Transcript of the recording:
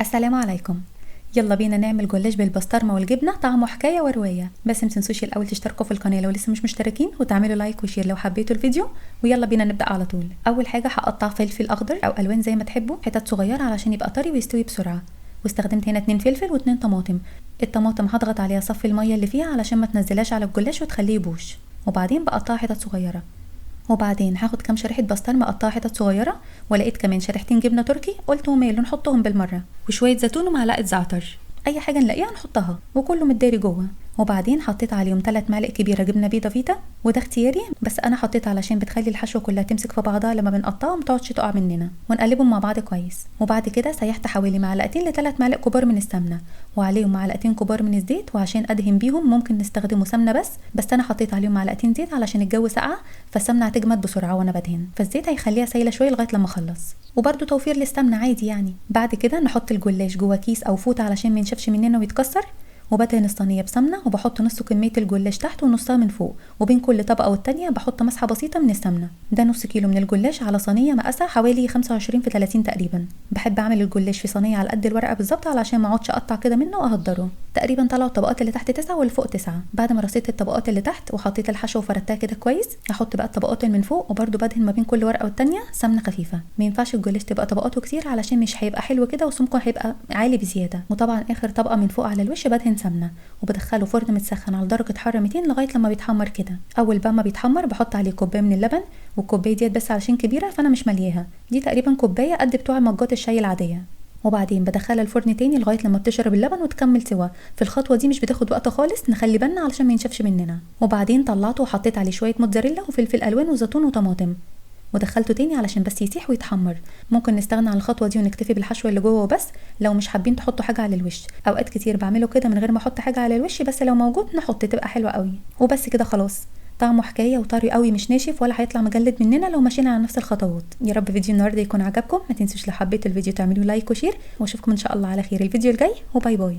السلام عليكم. يلا بينا نعمل جلاش بالبسطرمه والجبنه، طعمه حكايه وروايه. بس متنسوش الاول تشتركوا في القناه لو لسه مش مشتركين، وتعملوا لايك وشير لو حبيتوا الفيديو. ويلا بينا نبدا على طول. اول حاجه هقطع فلفل اخضر او الوان زي ما تحبوا حتت صغيره علشان يبقى طري ويستوي بسرعه. واستخدمت هنا 2 فلفل و2 طماطم. الطماطم هضغط عليها صفي الميه اللي فيها علشان ما تنزلهاش على الجلاش وتخليه يبوش. وبعدين بقطعها حتت صغيره. وبعدين هاخد كام شريحه بسطرمه اقطعها حتت صغيره، ولقيت كمان شريحتين جبنه تركي قلت وماله نحطهم بالمره، وشويه زيتون ومعلقه زعتر. اي حاجه نلاقيها نحطها وكله متداري جوه. وبعدين حطيت عليهم 3 معالق كبيره جبنه بيضه فيتا، وده اختياري بس انا حطيت علشان بتخلي الحشوه كلها تمسك في بعضها لما بنقطعها ما تقعدش تقع مننا. ونقلبهم مع بعض كويس. وبعد كده سيحت حوالي معلقتين ل3 معالق كبار من السمنه، وعليهم معلقتين كبار من الزيت. وعشان ادهن بيهم ممكن نستخدموا سمنه بس انا حطيت عليهم معلقتين زيت علشان الجو ساقع، فالسمنه هتجمد بسرعه وانا بدهن، فالزيت هيخليها سايله شويه لغايه لما اخلص. وبرده توفير للسمنه عادي يعني. بعد كده نحط الجلاش جوه كيس او فوطه علشان ما ينشفش مننا ويتكسر. وبدهن الصينيه بسمنه وبحط نص كميه الجلاش تحت ونصها من فوق، وبين كل طبقه والتانيه بحط مسحه بسيطه من السمنه. ده نص كيلو من الجلاش على صينيه مقاسها حوالي 25 في 30 تقريبا. بحب اعمل الجلاش في صينيه على قد الورقه بالظبط علشان ما اقعدش اقطع كده منه واهدره. تقريبا طلعوا الطبقات اللي تحت 9 واللي فوق 9. بعد ما رصيت الطبقات اللي تحت وحطيت الحشو وفردتها كده كويس، احط بقى الطبقات اللي من فوق، وبرده بدهن ما بين كل ورقه والتانيه سمنه خفيفه. ما ينفعش الجلاش تبقى طبقاته كتير علشان مش هيبقى حلو كده وسمكه هيبقى عالي بزياده. وطبعا اخر طبقه من فوق على الوش بدهن سمنه، وبدخله فرن متسخن على درجه حراره 200 لغايه لما بيتحمر كده. اول بقى ما بيتحمر بحط عليه كوبايه من اللبن، والكوبايه ديت بس علشان كبيره فانا مش ملياها، دي تقريبا كوبايه قد بتوع مجات الشاي العاديه. وبعدين بدخلها الفرن تاني لغايه لما بتشرب اللبن وتكمل سوا. في الخطوه دي مش بتاخد وقت خالص، نخلي بالنا علشان ما ينشفش مننا. وبعدين طلعته وحطيت عليه شويه موتزاريلا وفلفل الوان وزيتون وطماطم، ودخلته تاني علشان بس يسيح ويتحمر. ممكن نستغنى عن الخطوه دي ونكتفي بالحشو اللي جوه وبس لو مش حابين تحطوا حاجه على الوش. اوقات كتير بعمله كده من غير ما احط حاجه على الوش، بس لو موجود نحط تبقى حلوه قوي. وبس كده خلاص. طعمه حكايه وطري قوي مش ناشف ولا هيطلع مجلد مننا لو مشينا على نفس الخطوات. يا رب فيديو النهارده يكون عجبكم. ما تنسوش لو حبيتوا الفيديو تعملوا لايك وشير، واشوفكم ان شاء الله على خير الفيديو الجاي، وباي باي.